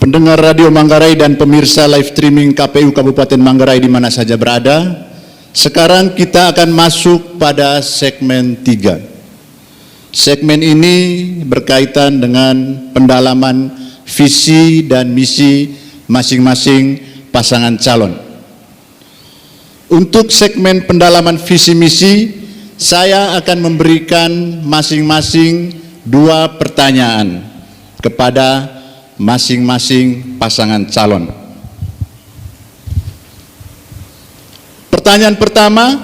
pendengar Radio Manggarai dan pemirsa live streaming KPU Kabupaten Manggarai di mana saja berada. Sekarang kita akan masuk pada segmen 3. Segmen ini berkaitan dengan pendalaman visi dan misi masing-masing pasangan calon. Untuk segmen pendalaman visi misi, saya akan memberikan masing-masing 2 pertanyaan kepada masing-masing pasangan calon. Pertanyaan pertama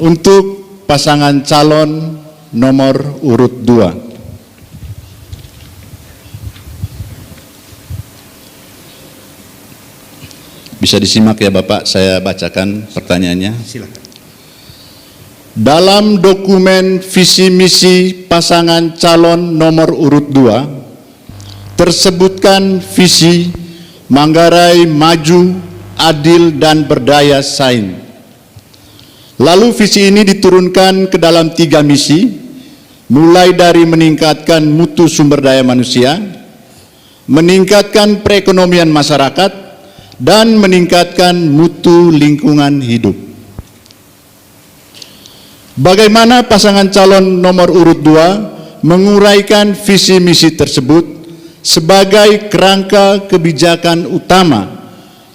untuk pasangan calon nomor urut 2. Bisa disimak ya Bapak, saya bacakan pertanyaannya. Silakan. Dalam dokumen visi misi pasangan calon nomor urut 2, tersebutkan visi Manggarai maju, adil dan berdaya saing. Lalu visi ini diturunkan ke dalam 3 misi, mulai dari meningkatkan mutu sumber daya manusia, meningkatkan perekonomian masyarakat, dan meningkatkan mutu lingkungan hidup. Bagaimana pasangan calon nomor urut 2 menguraikan visi misi tersebut sebagai kerangka kebijakan utama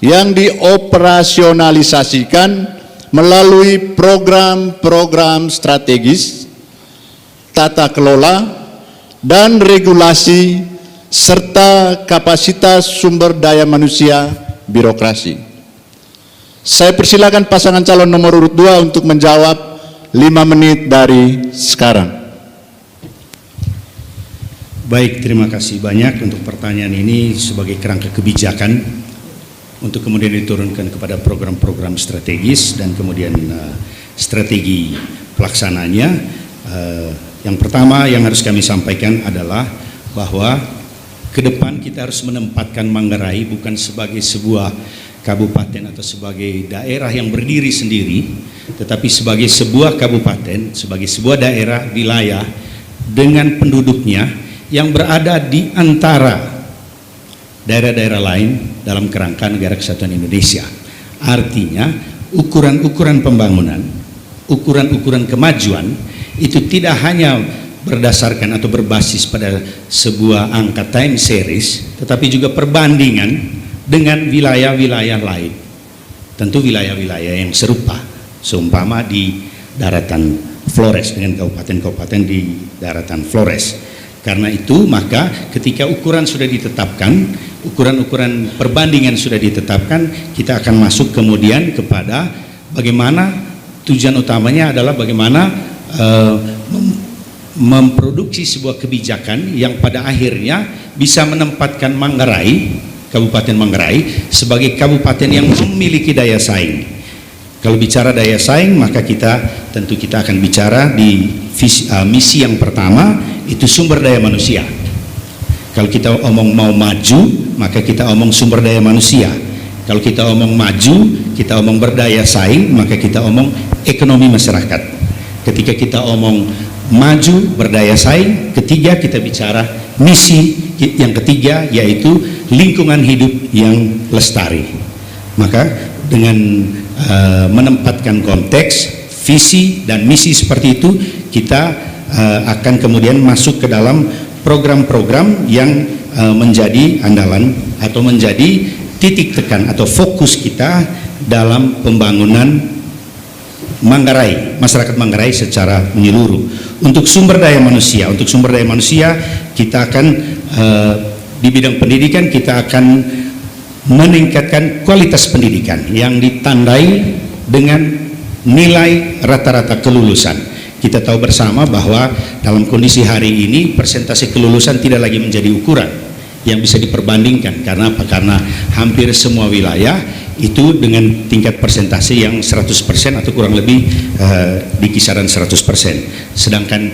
yang dioperasionalisasikan melalui program-program strategis, tata kelola, dan regulasi, serta kapasitas sumber daya manusia birokrasi. Saya persilakan pasangan calon nomor urut 2 untuk menjawab 5 menit dari sekarang. Baik, terima kasih banyak untuk pertanyaan ini sebagai kerangka kebijakan untuk kemudian diturunkan kepada program-program strategis dan kemudian strategi pelaksananya. Yang pertama yang harus kami sampaikan adalah bahwa ke depan kita harus menempatkan Manggarai bukan sebagai sebuah kabupaten atau sebagai daerah yang berdiri sendiri, tetapi sebagai sebuah kabupaten, sebagai sebuah daerah wilayah dengan penduduknya yang berada di antara daerah-daerah lain dalam kerangka Negara Kesatuan Indonesia. Artinya ukuran-ukuran pembangunan, ukuran-ukuran kemajuan itu tidak hanya berdasarkan atau berbasis pada sebuah angka time series, tetapi juga perbandingan dengan wilayah-wilayah lain. Tentu wilayah-wilayah yang serupa, seumpama di daratan Flores dengan kabupaten-kabupaten di daratan Flores. Karena itu maka ketika ukuran sudah ditetapkan, ukuran-ukuran perbandingan sudah ditetapkan, kita akan masuk kemudian kepada bagaimana tujuan utamanya adalah bagaimana memproduksi sebuah kebijakan yang pada akhirnya bisa menempatkan Manggarai, Kabupaten Manggarai sebagai kabupaten yang memiliki daya saing. Kalau bicara daya saing, maka tentu kita akan bicara di misi yang pertama, itu sumber daya manusia. Kalau kita omong mau maju, maka kita omong sumber daya manusia. Kalau kita omong maju, kita omong berdaya saing, maka kita omong ekonomi masyarakat. Ketika kita omong maju, berdaya saing, ketiga kita bicara misi yang ketiga, yaitu lingkungan hidup yang lestari. Maka dengan menempatkan konteks, visi dan misi seperti itu, kita akan kemudian masuk ke dalam program-program yang menjadi andalan atau menjadi titik tekan atau fokus kita dalam pembangunan Manggarai, masyarakat Manggarai secara menyeluruh. Untuk sumber daya manusia, kita akan di bidang pendidikan kita akan meningkatkan kualitas pendidikan yang ditandai dengan nilai rata-rata kelulusan. Kita tahu bersama bahwa dalam kondisi hari ini persentase kelulusan tidak lagi menjadi ukuran yang bisa diperbandingkan. Karena apa? Karena hampir semua wilayah itu dengan tingkat persentase yang 100% atau kurang lebih di kisaran 100%. Sedangkan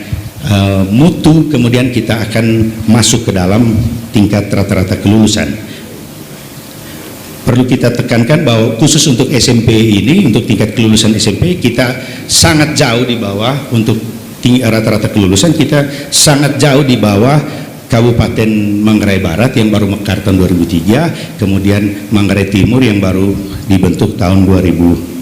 mutu kemudian kita akan masuk ke dalam tingkat rata-rata kelulusan. Perlu kita tekankan bahwa khusus untuk SMP ini, untuk tingkat kelulusan SMP kita sangat jauh di bawah, untuk rata-rata kelulusan kita sangat jauh di bawah Kabupaten Manggarai Barat yang baru mekar tahun 2003, kemudian Manggarai Timur yang baru dibentuk tahun 2008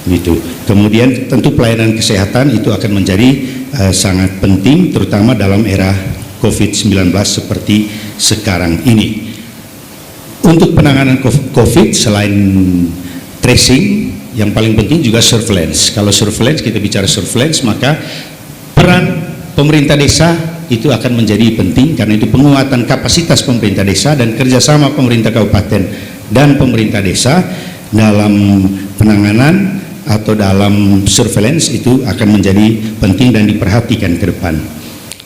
gitu. Kemudian tentu pelayanan kesehatan itu akan menjadi sangat penting, terutama dalam era COVID-19 seperti sekarang ini. Untuk penanganan COVID, selain tracing, yang paling penting juga surveillance. Kalau surveillance, kita bicara surveillance, maka peran pemerintah desa itu akan menjadi penting, karena itu penguatan kapasitas pemerintah desa dan kerjasama pemerintah kabupaten dan pemerintah desa dalam penanganan atau dalam surveillance itu akan menjadi penting dan diperhatikan ke depan.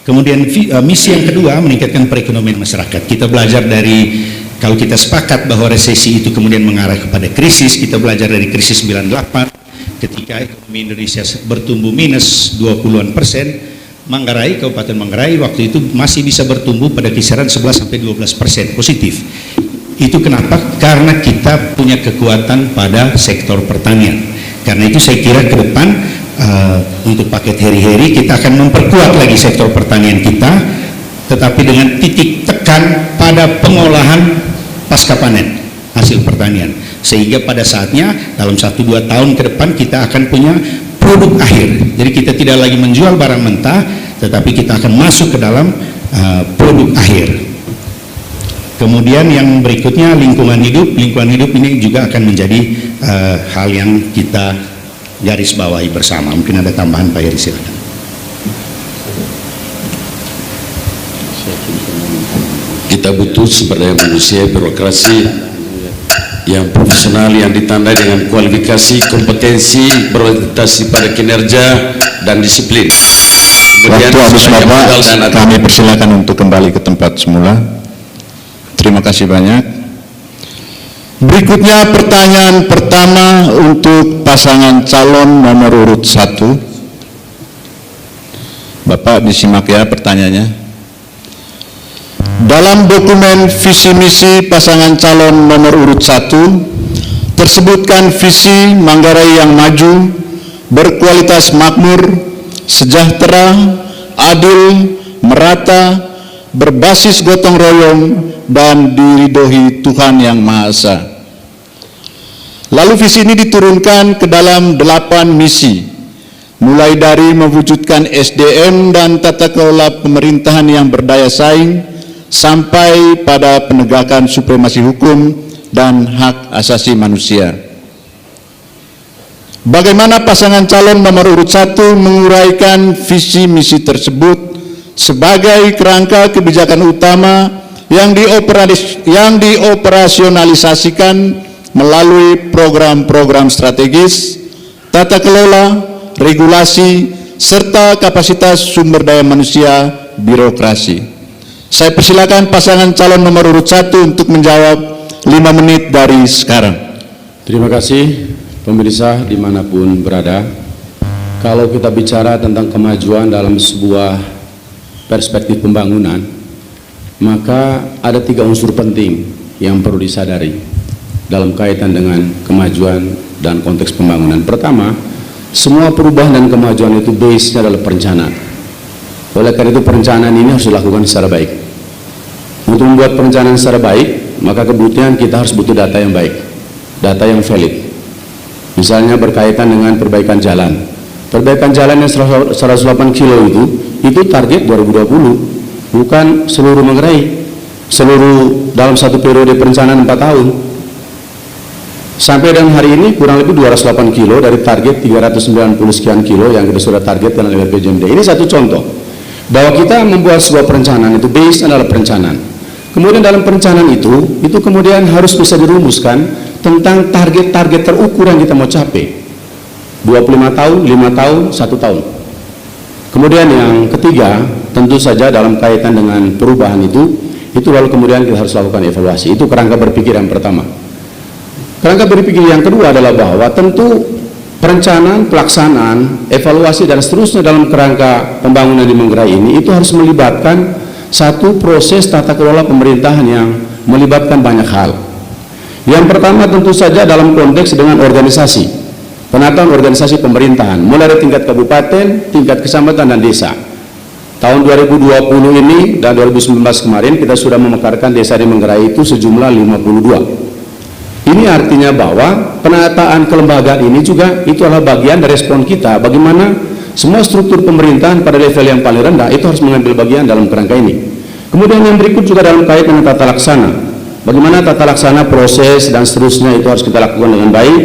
Kemudian misi yang kedua, meningkatkan perekonomian masyarakat. Kita belajar dari, kalau kita sepakat bahwa resesi itu kemudian mengarah kepada krisis, kita belajar dari krisis 98 ketika ekonomi Indonesia bertumbuh minus 20-an%. Manggarai, Kabupaten Manggarai waktu itu masih bisa bertumbuh pada kisaran 11-12% positif. Itu kenapa? Karena kita punya kekuatan pada sektor pertanian. Karena itu saya kira ke depan untuk paket heri-heri kita akan memperkuat lagi sektor pertanian kita, tetapi dengan titik tekan pada pengolahan pasca panen hasil pertanian, sehingga pada saatnya dalam 1-2 tahun ke depan kita akan punya produk akhir. Jadi kita tidak lagi menjual barang mentah, tetapi kita akan masuk ke dalam produk akhir. Kemudian yang berikutnya lingkungan hidup. Lingkungan hidup ini juga akan menjadi hal yang kita garis bawahi bersama. Mungkin ada tambahan Pak Heri, silakan. Kita butuh sumber daya manusia birokrasi yang profesional, yang ditandai dengan kualifikasi, kompetensi, berorientasi pada kinerja dan disiplin. Waktu habis Bapak, kami persilakan untuk kembali ke tempat semula. Terima kasih banyak. Berikutnya pertanyaan pertama untuk pasangan calon nomor urut 1. Bapak disimak ya pertanyaannya. Dalam dokumen visi misi pasangan calon nomor urut 1 tersebutkan visi Manggarai yang maju, berkualitas makmur, sejahtera, adil, merata, berbasis gotong royong, dan diridhoi Tuhan Yang Maha Esa. Lalu visi ini diturunkan ke dalam 8 misi, mulai dari mewujudkan SDM dan tata kelola pemerintahan yang berdaya saing, sampai pada penegakan supremasi hukum dan hak asasi manusia. Bagaimana pasangan calon nomor urut 1 menguraikan visi misi tersebut sebagai kerangka kebijakan utama yang dioperasionalisasikan melalui program-program strategis, tata kelola, regulasi, serta kapasitas sumber daya manusia birokrasi. Saya persilakan pasangan calon nomor urut 1 untuk menjawab 5 menit dari sekarang. Terima kasih pemirsa dimanapun berada. Kalau kita bicara tentang kemajuan dalam sebuah perspektif pembangunan, maka ada 3 unsur penting yang perlu disadari dalam kaitan dengan kemajuan dan konteks pembangunan. Pertama, semua perubahan dan kemajuan itu base-nya adalah perencanaan. Oleh karena itu perencanaan ini harus dilakukan secara baik. Untuk membuat perencanaan secara baik, maka kebutuhan kita harus butuh data yang baik, data yang valid. Misalnya berkaitan dengan perbaikan jalan. Perbaikan jalan yang 108 kilo itu target 2020, bukan seluruh Manggarai, seluruh dalam satu periode perencanaan 4 tahun. Sampai dengan hari ini kurang lebih 208 kilo dari target 390 sekian kilo yang kita sudah target dalam RPJMD. Ini satu contoh bahwa kita membuat sebuah perencanaan itu base adalah perencanaan. Kemudian dalam perencanaan itu kemudian harus bisa dirumuskan tentang target-target terukur yang kita mau capai. 25 tahun, 5 tahun, 1 tahun. Kemudian yang ketiga, tentu saja dalam kaitan dengan perubahan itu lalu kemudian kita harus lakukan evaluasi. Itu kerangka berpikir yang pertama. Kerangka berpikir yang kedua adalah bahwa tentu perencanaan, pelaksanaan, evaluasi dan seterusnya dalam kerangka pembangunan di Manggarai ini itu harus melibatkan satu proses tata kelola pemerintahan yang melibatkan banyak hal. Yang pertama tentu saja dalam konteks dengan organisasi, penataan organisasi pemerintahan, mulai dari tingkat kabupaten, tingkat kecamatan dan desa. Tahun 2020 ini dan 2019 kemarin kita sudah memekarkan desa di Manggarai itu sejumlah 52. Ini artinya bahwa penataan kelembagaan ini juga itu adalah bagian dari respon kita bagaimana semua struktur pemerintahan pada level yang paling rendah itu harus mengambil bagian dalam kerangka ini. Kemudian yang berikut juga dalam kaitan dengan tata laksana. Bagaimana tata laksana, proses dan seterusnya itu harus kita lakukan dengan baik.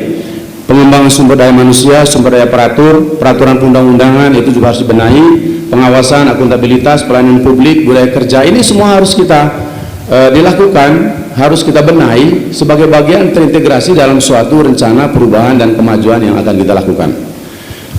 Pengembangan sumber daya manusia, sumber daya peraturan perundang-undangan itu juga harus dibenahi. Pengawasan, akuntabilitas, pelayanan publik, budaya kerja ini semua harus kita dilakukan, harus kita benahi sebagai bagian terintegrasi dalam suatu rencana perubahan dan kemajuan yang akan kita lakukan.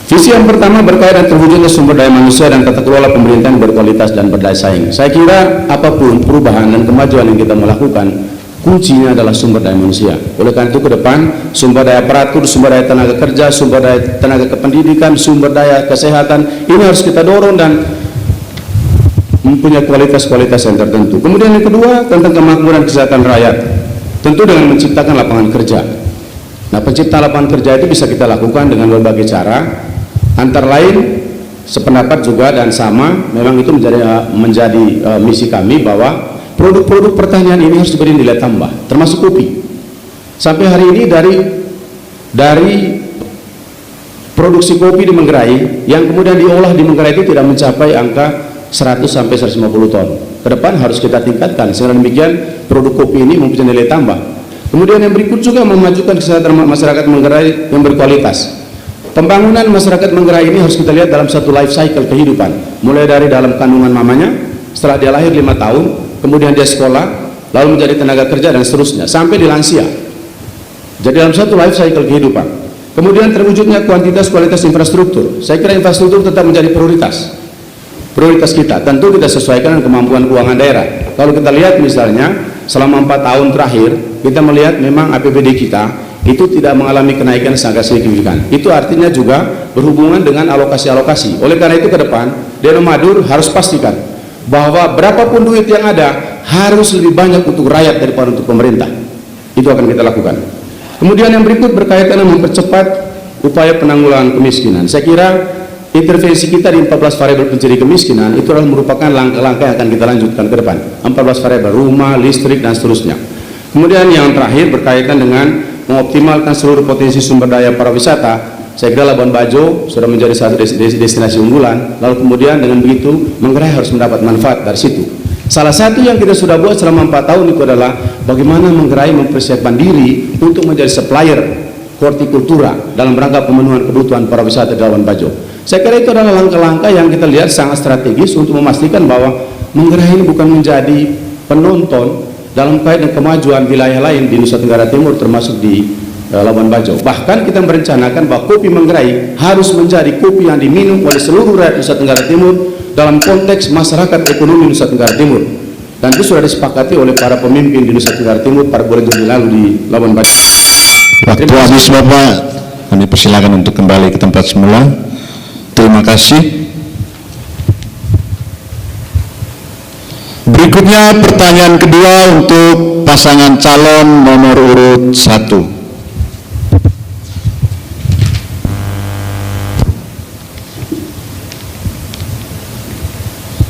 Visi yang pertama berkaitan terwujudnya sumber daya manusia dan tata kelola pemerintahan berkualitas dan berdaya saing. Saya kira apapun perubahan dan kemajuan yang kita melakukan, kuncinya adalah sumber daya manusia. Oleh karena itu ke depan, sumber daya aparatur, sumber daya tenaga kerja, sumber daya tenaga kependidikan, sumber daya kesehatan, ini harus kita dorong dan mempunyai kualitas-kualitas yang tertentu. Kemudian yang kedua, tentang kemakmuran kesehatan rakyat. Tentu dengan menciptakan lapangan kerja. Nah, penciptaan lapangan kerja itu bisa kita lakukan dengan berbagai cara. Antara lain, sependapat juga dan sama, memang itu menjadi misi kami bahwa produk-produk pertanian ini harus diberi nilai tambah, termasuk kopi. Sampai hari ini dari produksi kopi di Manggarai yang kemudian diolah di Manggarai itu tidak mencapai angka 100 sampai 150 ton. Ke depan harus kita tingkatkan sehingga demikian produk kopi ini mempunyai nilai tambah. Kemudian yang berikut juga memajukan kesehatan masyarakat Manggarai yang berkualitas. Pembangunan masyarakat Manggarai ini harus kita lihat dalam satu life cycle kehidupan, mulai dari dalam kandungan mamanya, setelah dia lahir 5 tahun, kemudian dia sekolah, lalu menjadi tenaga kerja dan seterusnya, sampai di lansia. Jadi dalam satu life cycle kehidupan. Kemudian terwujudnya kuantitas kualitas infrastruktur. Saya kira infrastruktur tetap menjadi prioritas kita. Tentu kita sesuaikan dengan kemampuan keuangan daerah. Kalau kita lihat misalnya selama 4 tahun terakhir, kita melihat memang APBD kita itu tidak mengalami kenaikan sangat signifikan. Itu artinya juga berhubungan dengan alokasi-alokasi. Oleh karena itu ke depan, Denomadur harus pastikan bahwa berapapun duit yang ada harus lebih banyak untuk rakyat daripada untuk pemerintah. Itu akan kita lakukan. Kemudian yang berikut berkaitan dengan mempercepat upaya penanggulangan kemiskinan. Saya kira intervensi kita di 14 variabel pencari kemiskinan itu adalah merupakan langkah-langkah yang akan kita lanjutkan ke depan. 14 variabel, rumah, listrik dan seterusnya. Kemudian yang terakhir berkaitan dengan mengoptimalkan seluruh potensi sumber daya pariwisata. Saya kira Labuan Bajo sudah menjadi satu destinasi unggulan. Lalu kemudian dengan begitu Manggarai harus mendapat manfaat dari situ. Salah satu yang kita sudah buat selama 4 tahun itu adalah bagaimana Manggarai mempersiapkan diri untuk menjadi supplier hortikultura dalam rangka pemenuhan kebutuhan pariwisata di Labuan Bajo. Saya kira itu adalah langkah-langkah yang kita lihat sangat strategis untuk memastikan bahwa Manggarai ini bukan menjadi penonton dalam kaitan kemajuan wilayah lain di Nusa Tenggara Timur termasuk di Labuan Bajo. Bahkan kita merencanakan bahwa kopi Manggarai harus menjadi kopi yang diminum oleh seluruh rakyat Nusa Tenggara Timur dalam konteks masyarakat ekonomi Nusa Tenggara Timur. Dan itu sudah disepakati oleh para pemimpin di Nusa Tenggara Timur pada bulan Juli lalu di Labuan Bajo. Waktu habis Bapak, kami persilakan untuk kembali ke tempat semula. Terima kasih. Berikutnya pertanyaan kedua untuk pasangan calon nomor urut 1.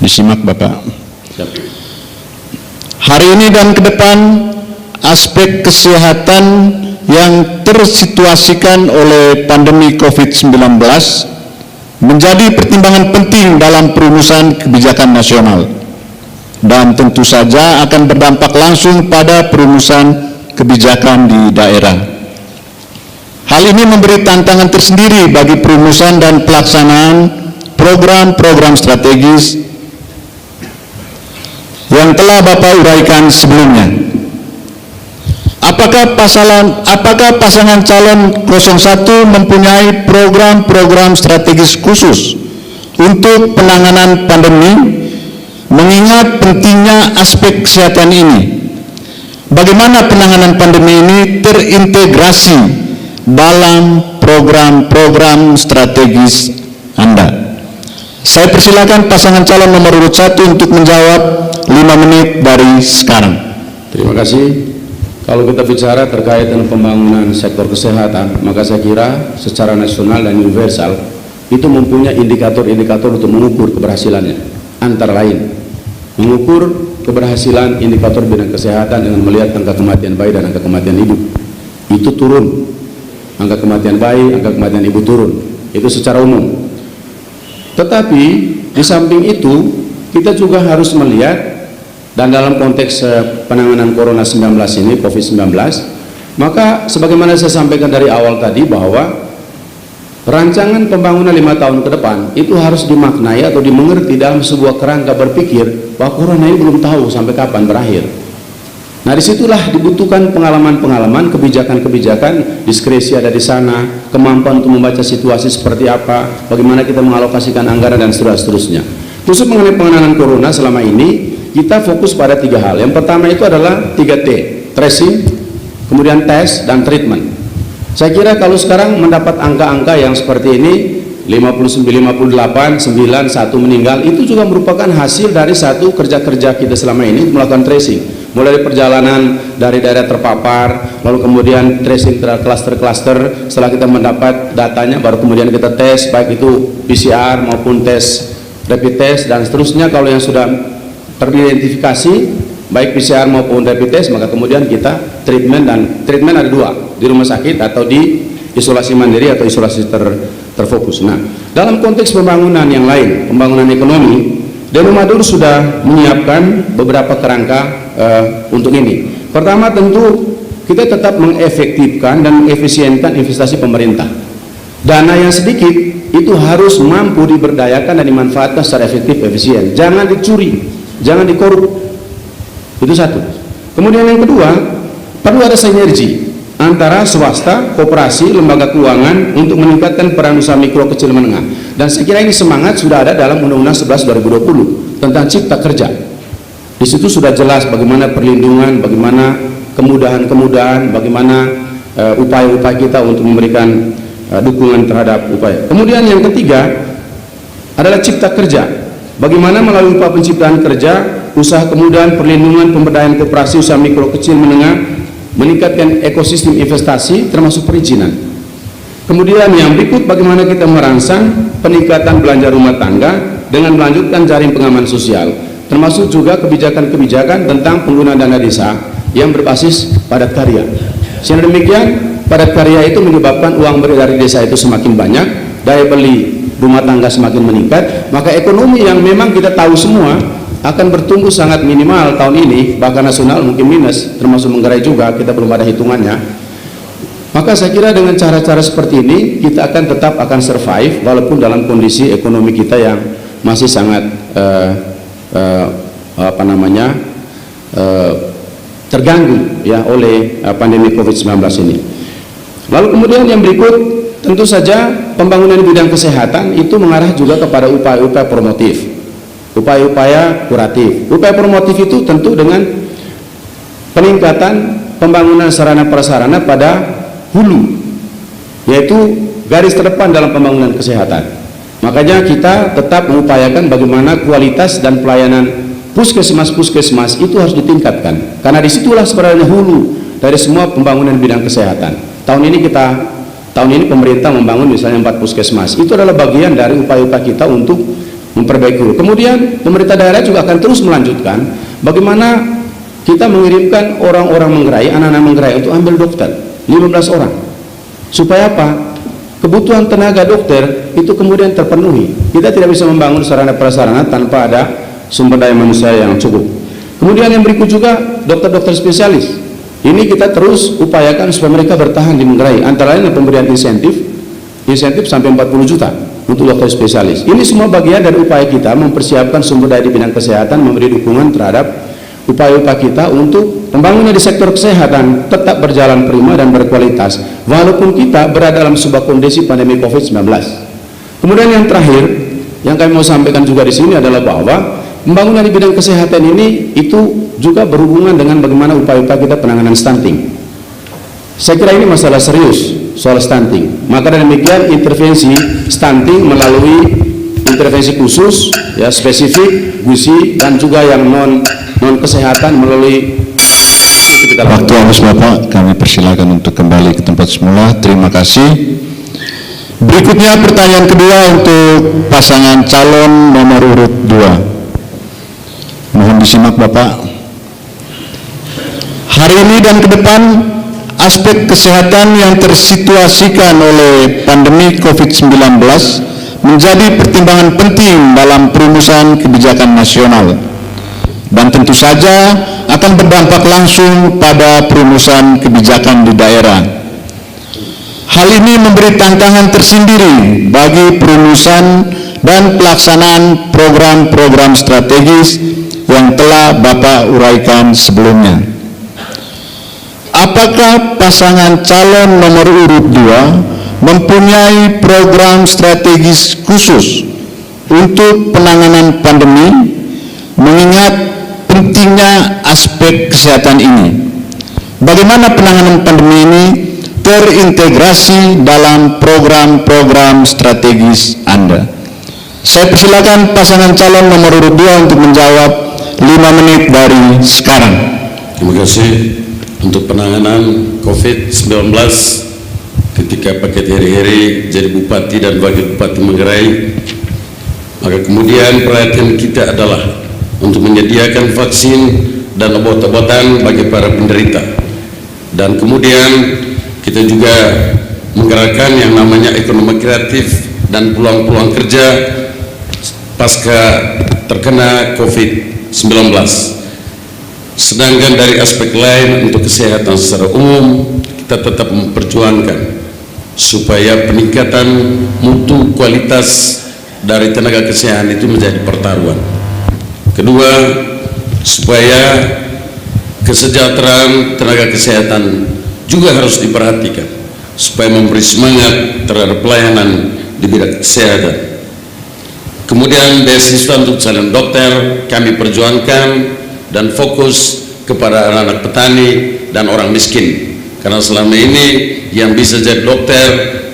Disimak Bapak. Hari ini dan ke depan aspek kesehatan yang tersituasikan oleh pandemi COVID-19 menjadi pertimbangan penting dalam perumusan kebijakan nasional. Dan tentu saja akan berdampak langsung pada perumusan kebijakan di daerah. Hal ini memberi tantangan tersendiri bagi perumusan dan pelaksanaan program-program strategis yang telah Bapak uraikan sebelumnya. Apakah pasangan calon 01 mempunyai program-program strategis khusus untuk penanganan pandemi? Mengingat pentingnya aspek kesehatan ini, bagaimana penanganan pandemi ini terintegrasi dalam program-program strategis Anda? Saya persilakan pasangan calon nomor urut 1 untuk menjawab 5 menit dari sekarang. Terima kasih. Kalau kita bicara terkait dengan pembangunan sektor kesehatan, maka saya kira secara nasional dan universal itu mempunyai indikator-indikator untuk mengukur keberhasilannya. antara lain mengukur keberhasilan indikator bidang kesehatan dengan melihat angka kematian bayi dan angka kematian ibu. Itu turun, angka kematian bayi, angka kematian ibu turun, itu secara umum. Tetapi di samping itu kita juga harus melihat, dan dalam konteks penanganan Corona 19 ini, COVID-19, maka sebagaimana saya sampaikan dari awal tadi bahwa rancangan pembangunan 5 tahun ke depan itu harus dimaknai atau dimengerti dalam sebuah kerangka berpikir bahwa Corona ini belum tahu sampai kapan berakhir. Nah, disitulah dibutuhkan pengalaman-pengalaman, kebijakan-kebijakan, diskresi ada di sana, kemampuan untuk membaca situasi seperti apa, bagaimana kita mengalokasikan anggaran dan seterusnya. Khusus mengenai penanganan Corona selama ini kita fokus pada 3 hal. Yang pertama itu adalah 3T, tracing, kemudian tes, dan treatment. Saya kira kalau sekarang mendapat angka-angka yang seperti ini, 59, 58, 9, 1 meninggal, itu juga merupakan hasil dari satu kerja-kerja kita selama ini melakukan tracing. Mulai dari perjalanan dari daerah terpapar, lalu kemudian tracing terhadap klaster-klaster, setelah kita mendapat datanya, baru kemudian kita tes, baik itu PCR maupun tes rapid test, dan seterusnya. Kalau yang sudah teridentifikasi, baik PCR maupun rapid test, maka kemudian kita treatment, dan treatment ada 2, di rumah sakit atau di isolasi mandiri atau isolasi terfokus. Nah, dalam konteks pembangunan yang lain, pembangunan ekonomi, Denomadur sudah menyiapkan beberapa kerangka untuk ini. Pertama, tentu kita tetap mengefektifkan dan mengefisienkan investasi pemerintah. Dana yang sedikit itu harus mampu diberdayakan dan dimanfaatkan secara efektif, efisien. Jangan dicuri, jangan dikorup. Itu satu. Kemudian yang kedua, perlu ada sinergi antara swasta, koperasi, lembaga keuangan untuk meningkatkan peran usaha mikro, kecil, menengah. Dan saya kira ini semangat sudah ada dalam Undang-Undang 11 2020 tentang Cipta Kerja. Di situ sudah jelas bagaimana perlindungan, bagaimana kemudahan-kemudahan, bagaimana upaya-upaya kita untuk memberikan dukungan terhadap upaya. Kemudian yang ketiga adalah Cipta Kerja. Bagaimana melalui upaya penciptaan kerja, usaha kemudahan, perlindungan, pemberdayaan koperasi, usaha mikro, kecil, menengah, meningkatkan ekosistem investasi termasuk perizinan. Kemudian yang berikut, bagaimana kita merangsang peningkatan belanja rumah tangga dengan melanjutkan jaring pengaman sosial, termasuk juga kebijakan-kebijakan tentang penggunaan dana desa yang berbasis padat karya. Sehingga demikian, padat karya itu menyebabkan uang beredar di desa itu semakin banyak, daya beli rumah tangga semakin meningkat, maka ekonomi yang memang kita tahu semua akan bertumbuh sangat minimal tahun ini, bahkan nasional mungkin minus, termasuk Manggarai juga, kita belum ada hitungannya. Maka saya kira dengan cara-cara seperti ini kita akan tetap survive walaupun dalam kondisi ekonomi kita yang masih sangat terganggu ya oleh pandemi COVID-19 ini. Lalu kemudian yang berikut, tentu saja pembangunan di bidang kesehatan itu mengarah juga kepada upaya-upaya promotif, upaya-upaya kuratif. Upaya promotif itu tentu dengan peningkatan pembangunan sarana prasarana pada hulu, yaitu garis terdepan dalam pembangunan kesehatan. Makanya kita tetap mengupayakan bagaimana kualitas dan pelayanan puskesmas itu harus ditingkatkan, karena disitulah sebenarnya hulu dari semua pembangunan bidang kesehatan. Tahun ini pemerintah membangun misalnya 4 puskesmas, itu adalah bagian dari upaya-upaya kita untuk memperbaiki. Kemudian pemerintah daerah juga akan terus melanjutkan bagaimana kita mengirimkan orang-orang Manggarai, anak-anak Manggarai untuk ambil dokter, 15 orang. Supaya apa? Kebutuhan tenaga dokter itu kemudian terpenuhi. Kita tidak bisa membangun sarana prasarana tanpa ada sumber daya manusia yang cukup. Kemudian yang berikut juga dokter-dokter spesialis. Ini kita terus upayakan supaya mereka bertahan di Manggarai. Antara lain pemberian insentif sampai 40 juta untuk dokter spesialis. Ini semua bagian dari upaya kita mempersiapkan sumber daya di bidang kesehatan, memberi dukungan terhadap upaya-upaya kita untuk pembangunan di sektor kesehatan tetap berjalan prima dan berkualitas walaupun kita berada dalam sebuah kondisi pandemi COVID-19. Kemudian yang terakhir yang kami mau sampaikan juga di sini adalah bahwa pembangunan di bidang kesehatan ini itu juga berhubungan dengan bagaimana upaya-upaya kita penanganan stunting. Saya kira ini masalah serius soal stunting. Maka dengan demikian intervensi stunting melalui intervensi khusus ya spesifik gizi dan juga yang non kesehatan melalui waktu habis Bapak, kami persilakan untuk kembali ke tempat semula. Terima kasih. Berikutnya pertanyaan kedua untuk pasangan calon nomor urut 2. disimak Bapak. Hari ini dan ke depan, aspek kesehatan yang tersituasikan oleh pandemi COVID-19 menjadi pertimbangan penting dalam perumusan kebijakan nasional dan tentu saja akan berdampak langsung pada perumusan kebijakan di daerah. Hal ini memberi tantangan tersendiri bagi perumusan dan pelaksanaan program-program strategis yang telah Bapak uraikan sebelumnya. Apakah pasangan calon nomor urut 2 mempunyai program strategis khusus untuk penanganan pandemi, mengingat pentingnya aspek kesehatan ini? Bagaimana penanganan pandemi ini terintegrasi dalam program-program strategis Anda? Saya persilakan pasangan calon nomor urut 2 untuk menjawab 5 menit dari sekarang. Terima kasih. Untuk penanganan COVID-19 ketika Pak Heri jadi bupati dan wakil bupati Manggarai, maka kemudian perhatian kita adalah untuk menyediakan vaksin dan obat-obatan bagi para penderita, dan kemudian kita juga menggerakkan yang namanya ekonomi kreatif dan peluang-peluang kerja pasca terkena COVID-19. Sedangkan dari aspek lain untuk kesehatan secara umum, kita tetap memperjuangkan supaya peningkatan mutu kualitas dari tenaga kesehatan itu menjadi pertaruhan. Kedua, supaya kesejahteraan tenaga kesehatan juga harus diperhatikan, supaya memberi semangat terhadap pelayanan di bidang kesehatan. Kemudian beasiswa untuk calon dokter kami perjuangkan dan fokus kepada anak-anak petani dan orang miskin, karena selama ini yang bisa jadi dokter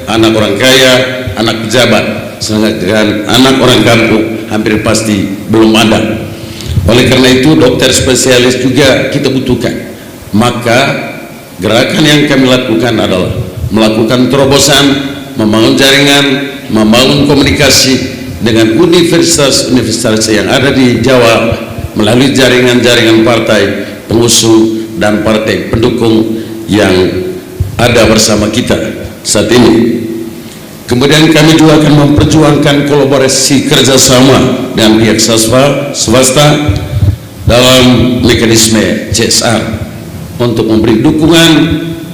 anak orang kaya, anak pejabat, sedangkan anak orang kampung hampir pasti belum ada. Oleh karena itu dokter spesialis juga kita butuhkan. Maka gerakan yang kami lakukan adalah melakukan terobosan, membangun jaringan, membangun komunikasi dengan universitas-universitas yang ada di Jawa melalui jaringan-jaringan partai pengusung dan partai pendukung yang ada bersama kita saat ini. Kemudian kami juga akan memperjuangkan kolaborasi kerjasama dengan pihak swasta dalam mekanisme CSR untuk memberi dukungan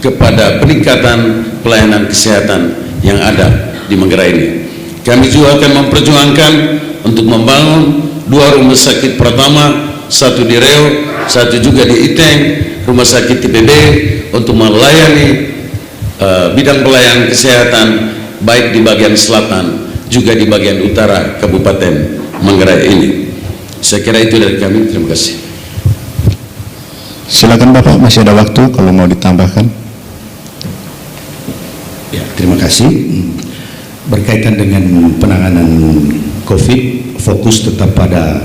kepada peningkatan pelayanan kesehatan yang ada di Manggarai ini. Kami juga akan memperjuangkan untuk membangun 2 rumah sakit pertama, satu di Riau, satu juga di Iteng, rumah sakit TPB untuk melayani bidang pelayanan kesehatan baik di bagian selatan juga di bagian utara Kabupaten Manggarai ini. Saya kira itu dari kami. Terima kasih. Silakan Bapak, masih ada waktu kalau mau ditambahkan. Ya, terima kasih. Berkaitan dengan penanganan COVID, fokus tetap pada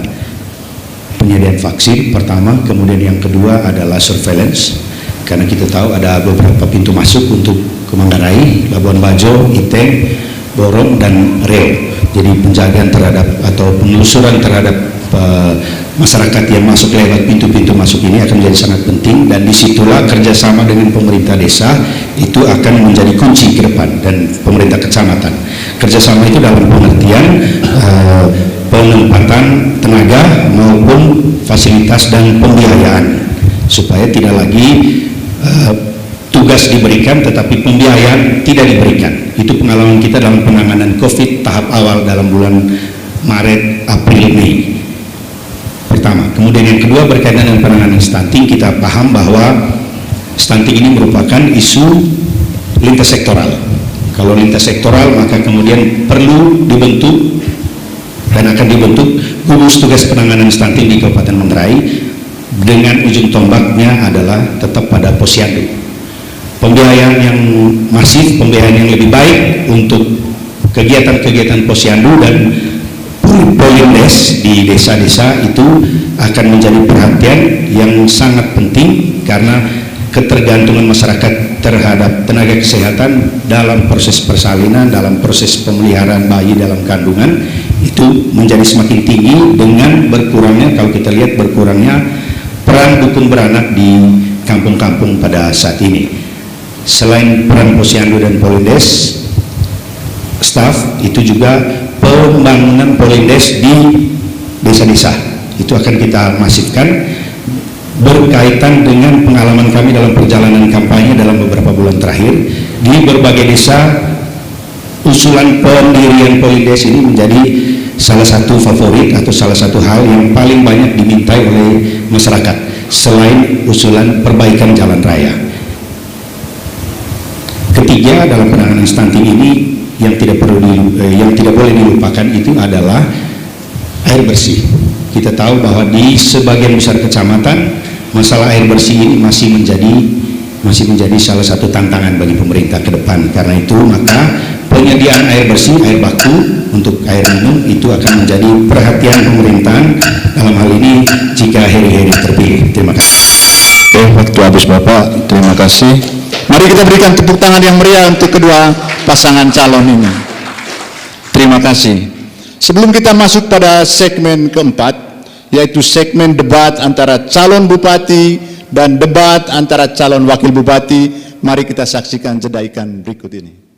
penyediaan vaksin pertama, kemudian yang kedua adalah surveillance, karena kita tahu ada beberapa pintu masuk untuk ke Manggarai, Labuan Bajo, Iteng, Borong, dan Riau. Jadi penjagaan terhadap atau penelusuran terhadap masyarakat yang masuk lewat pintu-pintu masuk ini akan menjadi sangat penting, dan disitulah kerjasama dengan pemerintah desa itu akan menjadi kunci ke depan, dan pemerintah kecamatan. Kerjasama itu dalam pengertian penempatan tenaga maupun fasilitas dan pembiayaan, supaya tidak lagi tugas diberikan tetapi pembiayaan tidak diberikan. Itu pengalaman kita dalam penanganan COVID tahap awal dalam bulan Maret, April, Mei pertama. Kemudian yang kedua berkaitan dengan penanganan stunting, kita paham bahwa stunting ini merupakan isu lintas sektoral. Kalau lintas sektoral maka kemudian perlu dibentuk dan akan dibentuk gugus tugas penanganan stunting di Kabupaten Manggarai dengan ujung tombaknya adalah tetap pada posyandu. Pembiayaan yang masif, pembiayaan yang lebih baik untuk kegiatan-kegiatan posyandu dan polindes di desa-desa itu akan menjadi perhatian yang sangat penting, karena ketergantungan masyarakat terhadap tenaga kesehatan dalam proses persalinan, dalam proses pemeliharaan bayi dalam kandungan itu menjadi semakin tinggi dengan berkurangnya, kalau kita lihat berkurangnya peran dukun beranak di kampung-kampung pada saat ini. Selain peran posyandu dan polindes staff, itu juga pembangunan polindes di desa-desa itu akan kita masifkan berkaitan dengan pengalaman kami dalam perjalanan kampanye dalam beberapa bulan terakhir di berbagai desa. Usulan pendirian polindes ini menjadi salah satu favorit atau salah satu hal yang paling banyak dimintai oleh masyarakat selain usulan perbaikan jalan raya. Ketiga, dalam penanganan stunting ini yang tidak boleh dilupakan itu adalah air bersih. Kita tahu bahwa di sebagian besar kecamatan masalah air bersih ini masih menjadi salah satu tantangan bagi pemerintah ke depan. Karena itu maka penyediaan air bersih, air baku untuk air minum itu akan menjadi perhatian pemerintahan dalam hal ini jika Heri terpilih. Terima kasih. Oke, waktu habis Bapak, terima kasih. Mari kita berikan tepuk tangan yang meriah untuk kedua pasangan calon ini. Terima kasih. Sebelum kita masuk pada segmen keempat, yaitu segmen debat antara calon bupati dan debat antara calon wakil bupati, mari kita saksikan jeda iklan berikut ini.